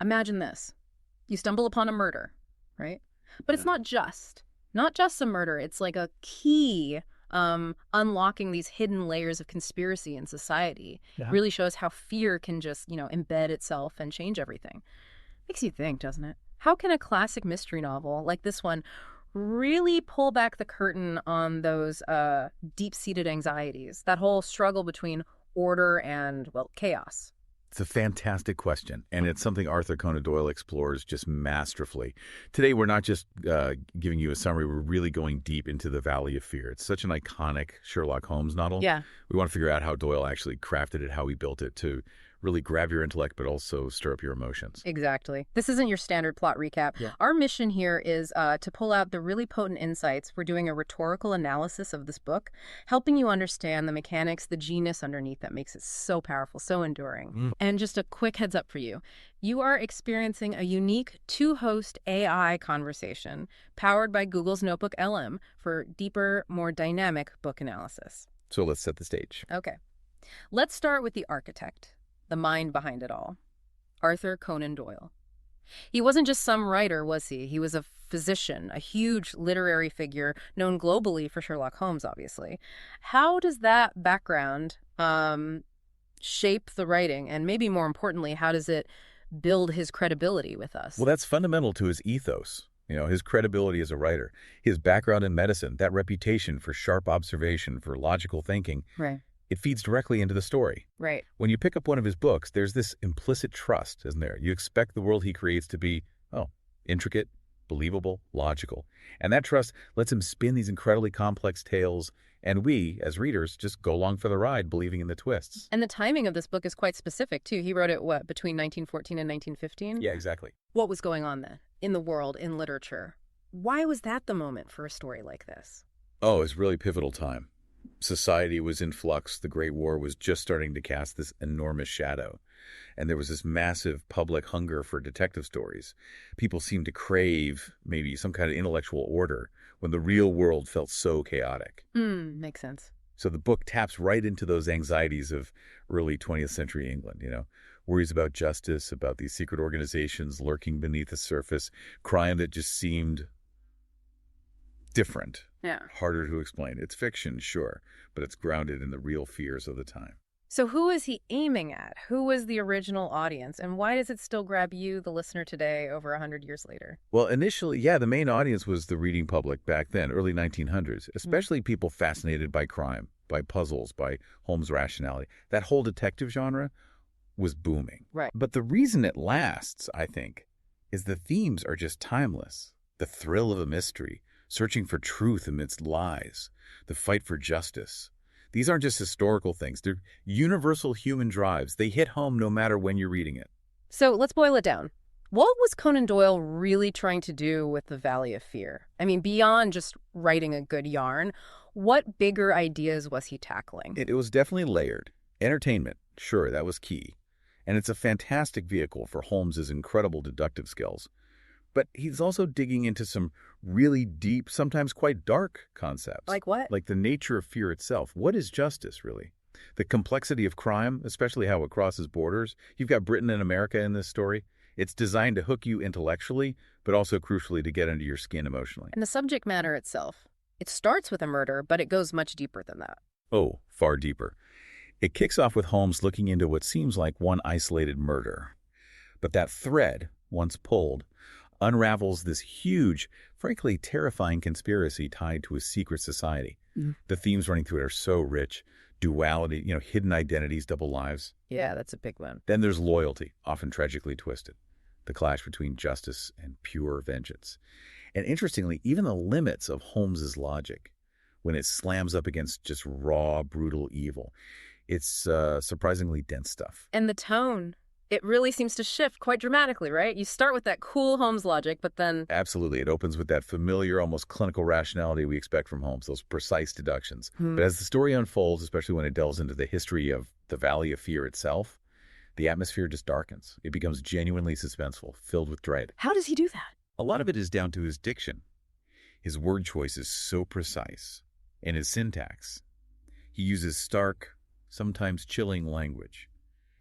Imagine this. You stumble upon a murder, right? But it's Yeah. not just a murder. It's like a key unlocking these hidden layers of conspiracy in society. Yeah. Really shows how fear can just, embed itself and change everything. Makes you think, doesn't it? How can a classic mystery novel like this one really pull back the curtain on those deep-seated anxieties, that whole struggle between order and, well, chaos? It's a fantastic question, and it's something Arthur Conan Doyle explores just masterfully. Today, we're not just giving you a summary, we're really going deep into the Valley of Fear. It's such an iconic Sherlock Holmes novel. Yeah. We want to figure out how Doyle actually crafted it, how he built it to really grab your intellect, but also stir up your emotions. Exactly. This isn't your standard plot recap. Yeah. Our mission here is to pull out the really potent insights. We're doing a rhetorical analysis of this book, helping you understand the mechanics, the genius underneath that makes it so powerful, so enduring. And just a quick heads up for you. You are experiencing a unique two-host AI conversation powered by Google's NotebookLM for deeper, more dynamic book analysis. So let's set the stage. Okay. Let's start with the architect, the mind behind it all, Arthur Conan Doyle. He wasn't just some writer, was he? He was a physician, a huge literary figure known globally for Sherlock Holmes, obviously. How does that background shape the writing? And maybe more importantly, how does it build his credibility with us? Well, that's fundamental to his ethos. His credibility as a writer, his background in medicine, that reputation for sharp observation, for logical thinking. Right. It feeds directly into the story. Right. When you pick up one of his books, there's this implicit trust, isn't there? You expect the world he creates to be, intricate, believable, logical. And that trust lets him spin these incredibly complex tales, and we, as readers, just go along for the ride, believing in the twists. And the timing of this book is quite specific, too. He wrote it, between 1914 and 1915? Yeah, exactly. What was going on then, in the world, in literature? Why was that the moment for a story like this? Oh, it's a really pivotal time. Society was in flux. The Great War was just starting to cast this enormous shadow. And there was this massive public hunger for detective stories. People seemed to crave maybe some kind of intellectual order when the real world felt so chaotic. Makes sense. So the book taps right into those anxieties of early 20th century England, worries about justice, about these secret organizations lurking beneath the surface, crime that just seemed different. Yeah. Harder to explain. It's fiction, sure, but it's grounded in the real fears of the time. So who is he aiming at? Who was the original audience? And why does it still grab you, the listener, today, over 100 years later? Well, initially, the main audience was the reading public back then, early 1900s, especially people fascinated by crime, by puzzles, by Holmes' rationality. That whole detective genre was booming. Right. But the reason it lasts, I think, is the themes are just timeless. The thrill of a mystery, searching for truth amidst lies, the fight for justice. These aren't just historical things. They're universal human drives. They hit home no matter when you're reading it. So let's boil it down. What was Conan Doyle really trying to do with the Valley of Fear? I mean, beyond just writing a good yarn, what bigger ideas was he tackling? It was definitely layered. Entertainment, sure, that was key. And it's a fantastic vehicle for Holmes's incredible deductive skills. But he's also digging into some really deep, sometimes quite dark concepts. Like what? Like the nature of fear itself. What is justice, really? The complexity of crime, especially how it crosses borders. You've got Britain and America in this story. It's designed to hook you intellectually, but also crucially to get under your skin emotionally. And the subject matter itself. It starts with a murder, but it goes much deeper than that. Oh, far deeper. It kicks off with Holmes looking into what seems like one isolated murder. But that thread, once pulled, unravels this huge, frankly terrifying conspiracy tied to a secret society. The themes running through it are so rich. Duality, hidden identities, double lives. Yeah, that's a big one. Then there's loyalty, often tragically twisted. The clash between justice and pure vengeance. And interestingly, even the limits of Holmes's logic, when it slams up against just raw, brutal evil, it's surprisingly dense stuff. And the tone. It really seems to shift quite dramatically, right? You start with that cool Holmes logic, but then... Absolutely. It opens with that familiar, almost clinical rationality we expect from Holmes, those precise deductions. But as the story unfolds, especially when it delves into the history of the Valley of Fear itself, the atmosphere just darkens. It becomes genuinely suspenseful, filled with dread. How does he do that? A lot of it is down to his diction. His word choice is so precise. And his syntax. He uses stark, sometimes chilling language.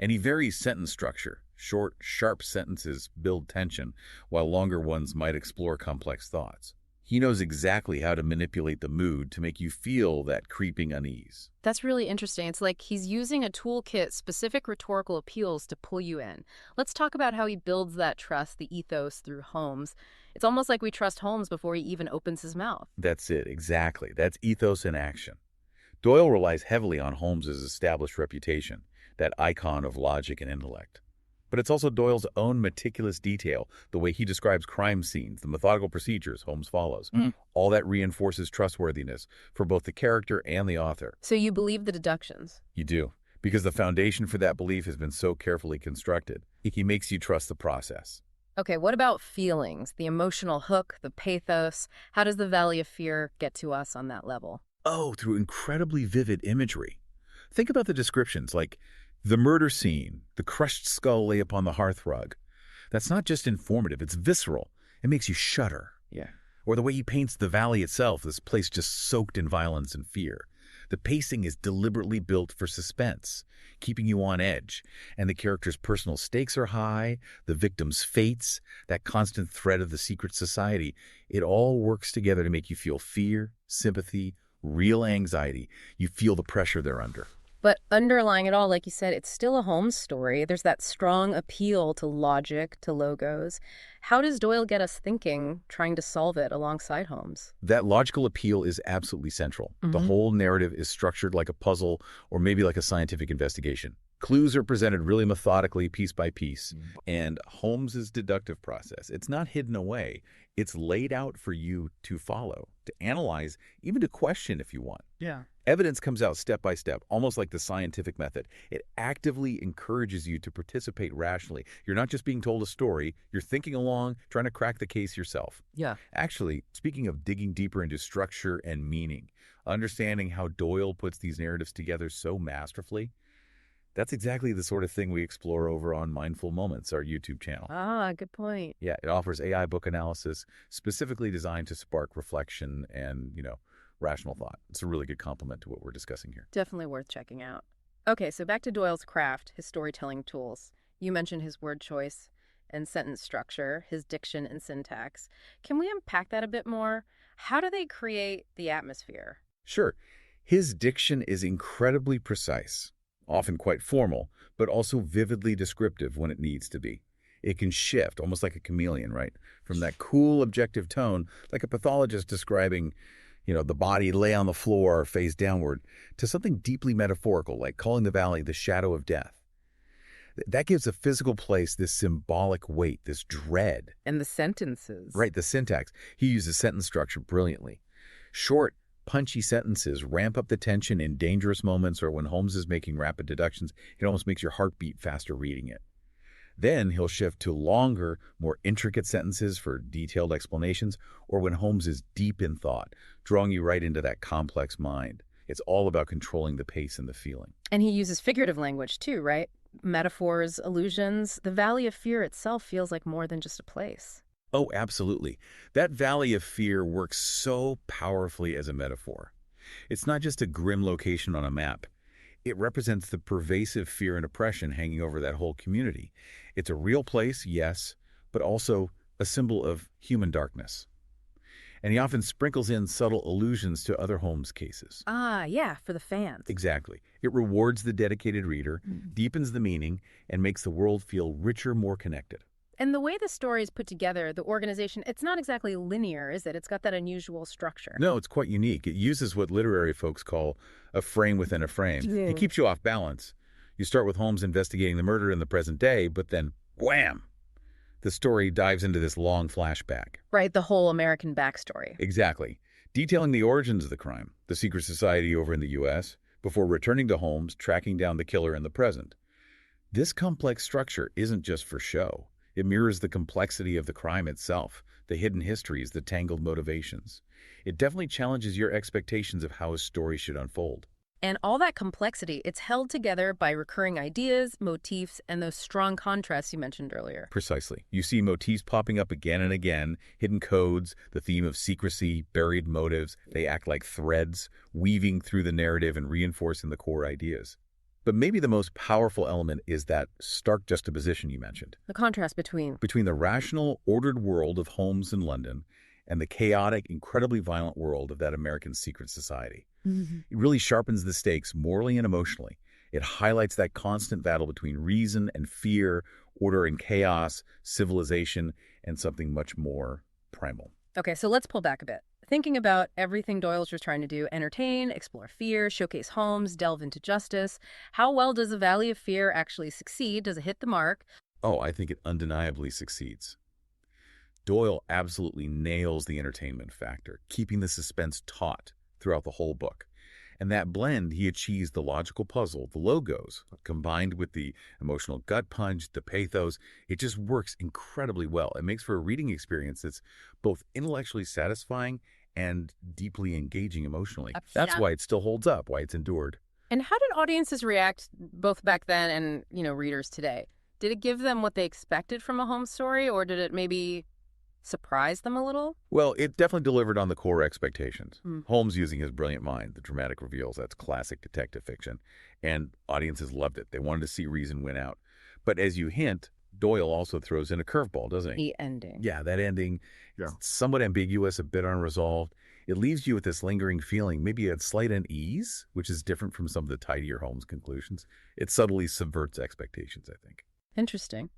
And he varies sentence structure, Short, sharp sentences build tension, while longer ones might explore complex thoughts. He knows exactly how to manipulate the mood to make you feel that creeping unease. That's really interesting. It's like he's using a toolkit, specific rhetorical appeals to pull you in. Let's talk about how he builds that trust, the ethos, through Holmes. It's almost like we trust Holmes before he even opens his mouth. That's it, exactly. That's ethos in action. Doyle relies heavily on Holmes's established reputation, that icon of logic and intellect. But it's also Doyle's own meticulous detail, the way he describes crime scenes, the methodical procedures Holmes follows. All that reinforces trustworthiness for both the character and the author. So you believe the deductions? You do, because the foundation for that belief has been so carefully constructed. He makes you trust the process. Okay, what about feelings, the emotional hook, the pathos? How does the Valley of Fear get to us on that level? Oh, through incredibly vivid imagery. Think about the descriptions, like the murder scene, the crushed skull lay upon the hearthrug. That's not just informative, it's visceral. It makes you shudder. Yeah. Or the way he paints the valley itself, this place just soaked in violence and fear. The pacing is deliberately built for suspense, keeping you on edge. And the character's personal stakes are high, the victim's fates, that constant threat of the secret society. It all works together to make you feel fear, sympathy, real anxiety. You feel the pressure they're under. But underlying it all, like you said, it's still a Holmes story. There's that strong appeal to logic, to logos. How does Doyle get us thinking, trying to solve it alongside Holmes? That logical appeal is absolutely central. The whole narrative is structured like a puzzle or maybe like a scientific investigation. Clues are presented really methodically, piece by piece. And Holmes's deductive process, it's not hidden away. It's laid out for you to follow, to analyze, even to question if you want. Yeah. Evidence comes out step by step, almost like the scientific method. It actively encourages you to participate rationally. You're not just being told a story, you're thinking along, trying to crack the case yourself. Yeah. Actually, speaking of digging deeper into structure and meaning, understanding how Doyle puts these narratives together so masterfully, that's exactly the sort of thing we explore over on Mindful Moments, our YouTube channel. Ah, good point. Yeah, it offers AI book analysis specifically designed to spark reflection and, rational thought. It's a really good complement to what we're discussing here. Definitely worth checking out. Okay, so back to Doyle's craft, his storytelling tools. You mentioned his word choice and sentence structure, his diction and syntax. Can we unpack that a bit more? How do they create the atmosphere? Sure. His diction is incredibly precise, often quite formal, but also vividly descriptive when it needs to be. It can shift, almost like a chameleon, right? From that cool, objective tone, like a pathologist describing the body lay on the floor face downward, to something deeply metaphorical, like calling the valley the shadow of death. That gives a physical place this symbolic weight, this dread. And the sentences. Right, the syntax. He uses sentence structure brilliantly. Short, punchy sentences ramp up the tension in dangerous moments or when Holmes is making rapid deductions. It almost makes your heart beat faster reading it. Then he'll shift to longer, more intricate sentences for detailed explanations, or when Holmes is deep in thought, drawing you right into that complex mind. It's all about controlling the pace and the feeling. And he uses figurative language too, right? Metaphors, allusions. The Valley of Fear itself feels like more than just a place. Oh, absolutely. That Valley of Fear works so powerfully as a metaphor. It's not just a grim location on a map. It represents the pervasive fear and oppression hanging over that whole community. It's a real place, yes, but also a symbol of human darkness. And he often sprinkles in subtle allusions to other Holmes cases. Ah, yeah, for the fans. Exactly. It rewards the dedicated reader, deepens the meaning, and makes the world feel richer, more connected. And the way the story is put together, the organization, it's not exactly linear, is it? It's got that unusual structure. No, it's quite unique. It uses what literary folks call a frame within a frame. It keeps you off balance. You start with Holmes investigating the murder in the present day, but then, wham! The story dives into this long flashback. Right, the whole American backstory. Exactly. Detailing the origins of the crime, the secret society over in the U.S., before returning to Holmes, tracking down the killer in the present. This complex structure isn't just for show. It mirrors the complexity of the crime itself, the hidden histories, the tangled motivations. It definitely challenges your expectations of how a story should unfold. And all that complexity, it's held together by recurring ideas, motifs, and those strong contrasts you mentioned earlier. Precisely. You see motifs popping up again and again, hidden codes, the theme of secrecy, buried motives. They act like threads, weaving through the narrative and reinforcing the core ideas. But maybe the most powerful element is that stark juxtaposition you mentioned The contrast between. between the rational, ordered world of Holmes in London and the chaotic, incredibly violent world of that American secret society. Mhm. It really sharpens the stakes morally and emotionally. It highlights that constant battle between reason and fear, order and chaos, civilization, and something much more primal. Okay, so let's pull back a bit. Thinking about everything Doyle's just trying to do, entertain, explore fear, showcase Holmes, delve into justice. How well does the Valley of Fear actually succeed? Does it hit the mark? Oh, I think it undeniably succeeds. Doyle absolutely nails the entertainment factor, keeping the suspense taut throughout the whole book. And that blend, he achieves the logical puzzle, the logos, combined with the emotional gut punch, the pathos. It just works incredibly well. It makes for a reading experience that's both intellectually satisfying and deeply engaging emotionally. That's Yeah. why it still holds up, why it's endured. And how did audiences react both back then and, readers today? Did it give them what they expected from a Holmes story, or did it maybe surprise them a little? Well, it definitely delivered on the core expectations. Hmm. Holmes using his brilliant mind, the dramatic reveals, that's classic detective fiction. And audiences loved it. They wanted to see reason win out. But as you hint, Doyle also throws in a curveball, doesn't he? The ending. Yeah, that ending, somewhat ambiguous, a bit unresolved. It leaves you with this lingering feeling, maybe a slight unease, which is different from some of the tidier Holmes conclusions. It subtly subverts expectations, I think. Interesting.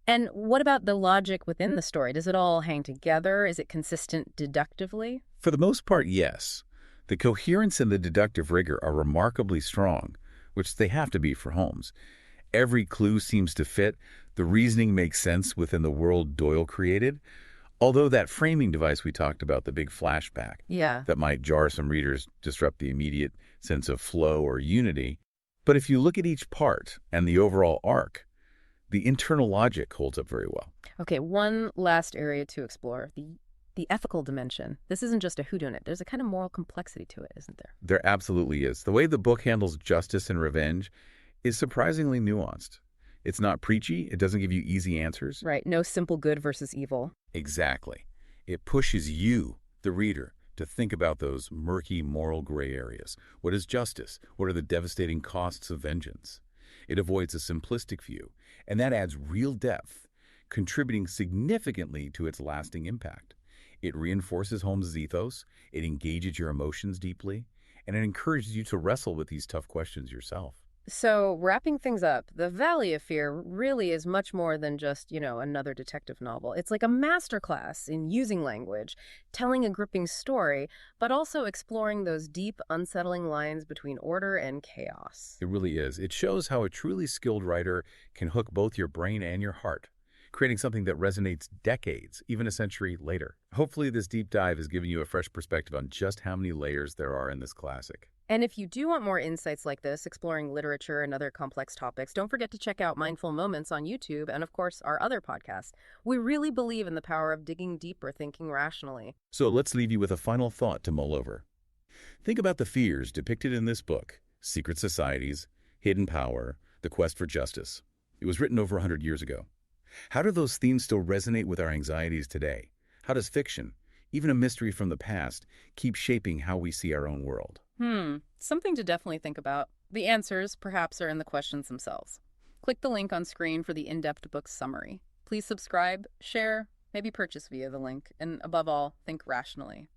And what about the logic within the story? Does it all hang together? Is it consistent deductively? For the most part, yes. The coherence and the deductive rigor are remarkably strong, which they have to be for Holmes. Every clue seems to fit. The reasoning makes sense within the world Doyle created. Although that framing device we talked about, the big flashback, Yeah. that might jar some readers, disrupt the immediate sense of flow or unity. But if you look at each part and the overall arc, the internal logic holds up very well. Okay, one last area to explore, the ethical dimension. This isn't just a whodunit. There's a kind of moral complexity to it, isn't there? There absolutely is. The way the book handles justice and revenge is surprisingly nuanced. It's not preachy. It doesn't give you easy answers. Right, no simple good versus evil. Exactly. It pushes you, the reader, to think about those murky moral gray areas. What is justice? What are the devastating costs of vengeance? It avoids a simplistic view, and that adds real depth, contributing significantly to its lasting impact. It reinforces Holmes' ethos, it engages your emotions deeply, and it encourages you to wrestle with these tough questions yourself. So, wrapping things up, The Valley of Fear really is much more than just, another detective novel. It's like a masterclass in using language, telling a gripping story, but also exploring those deep, unsettling lines between order and chaos. It really is. It shows how a truly skilled writer can hook both your brain and your heart, creating something that resonates decades, even a century later. Hopefully, this deep dive has given you a fresh perspective on just how many layers there are in this classic. And if you do want more insights like this, exploring literature and other complex topics, don't forget to check out Mindful Moments on YouTube and, of course, our other podcasts. We really believe in the power of digging deeper, thinking rationally. So let's leave you with a final thought to mull over. Think about the fears depicted in this book: secret societies, hidden power, the quest for justice. It was written over 100 years ago. How do those themes still resonate with our anxieties today? How does fiction, even a mystery from the past, keep shaping how we see our own world? Something to definitely think about. The answers, perhaps, are in the questions themselves. Click the link on screen for the in-depth book summary. Please subscribe, share, maybe purchase via the link, and above all, think rationally.